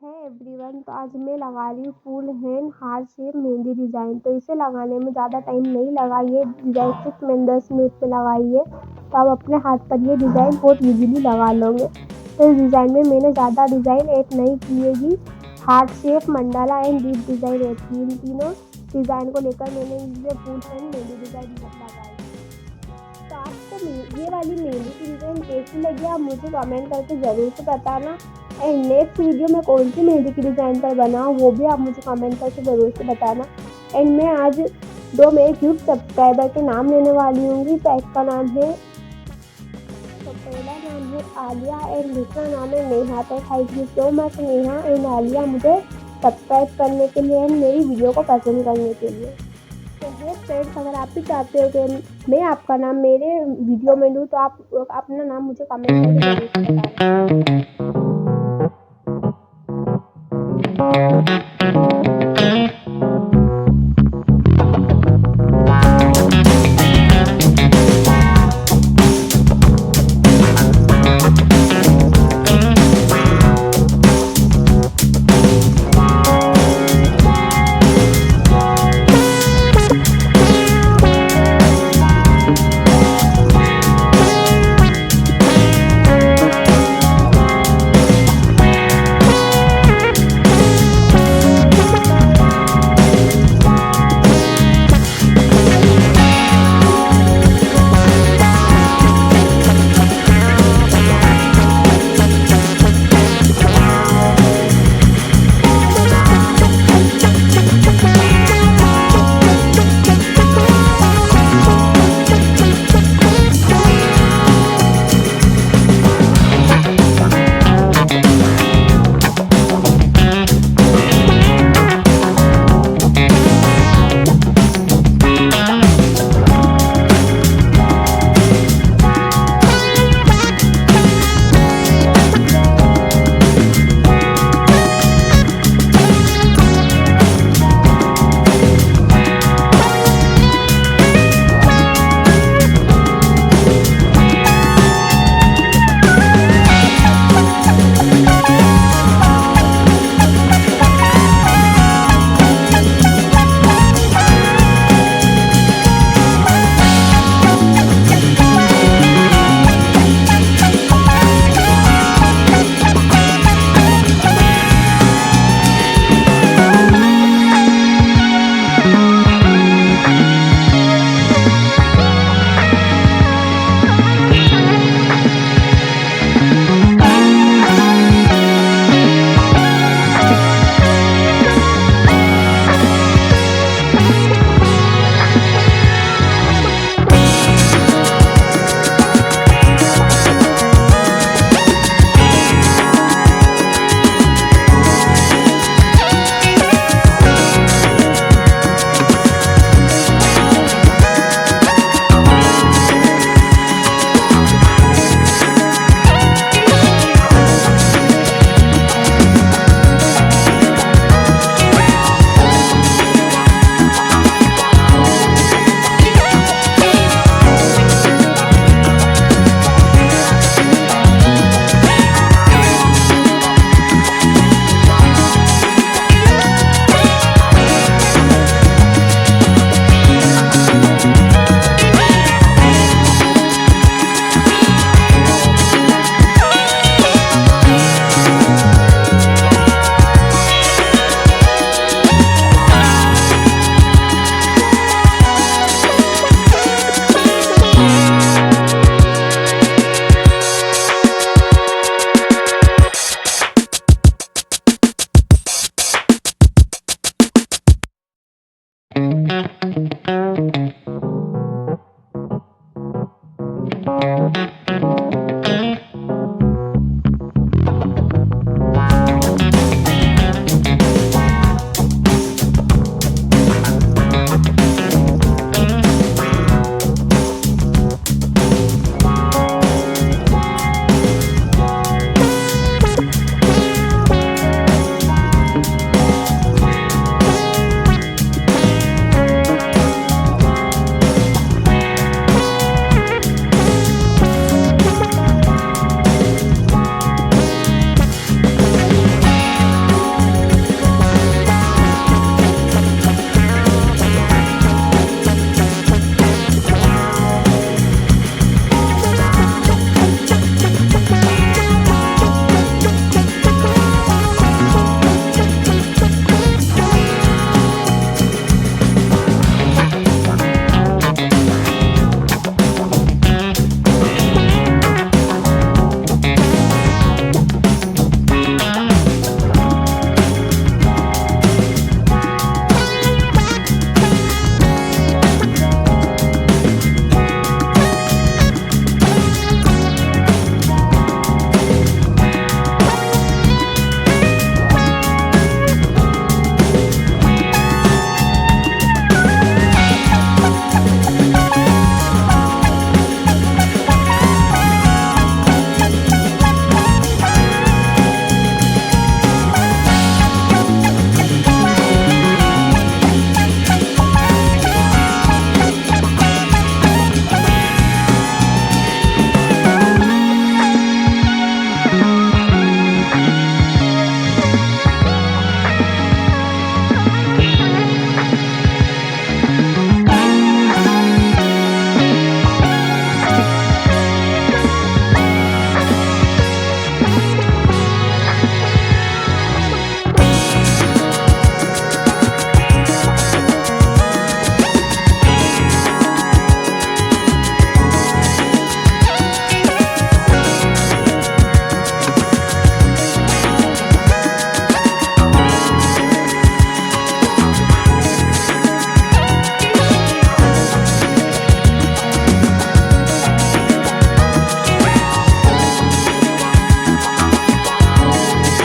है एवरीवन। तो आज मैं लगा रही हूँ full hand heart shape mehndi design. तो इसे लगाने में ज़्यादा टाइम नहीं लगा, ये डिज़ाइन सिर्फ मैंने 10 मिनट में लगाई है। तो आप अपने हाथ पर ये डिज़ाइन बहुत इजीली लगा लोगे। तो इस डिज़ाइन में मैंने ज़्यादा डिज़ाइन ऐड नहीं किएगी। Heart shape, mandala and deep design add की। इन तीनों डिज़ाइन को लेकर मैंने इसमें फुल हैंड मेहंदी डिज़ाइन लगाई। तो आपको ये वाली मेहंदी की डिज़ाइन कैसी लगी आप मुझे कमेंट करके ज़रूर से बताना। एंड नेक्स्ट वीडियो में कौन सी मेहंदी की डिज़ाइन पर बनाऊँ वो भी आप मुझे कमेंट करके ज़रूर से बताना। एंड मैं आज दो मेरे क्यूट सब्सक्राइबर के नाम लेने वाली हूँ। तो इसका नाम है, तो पहला नाम है आलिया एंड दूसरा नाम है नेहा। तो thank you so much Neha and Alia मुझे सब्सक्राइब करने के लिए एंड मेरी वीडियो को पसंद करने के लिए। तो वो फ्रेंड्स, अगर आप भी चाहते हो कि मैं आपका नाम मेरे वीडियो में लूँ तो आप अपना नाम मुझे कमेंट करके ज़रूर बताना।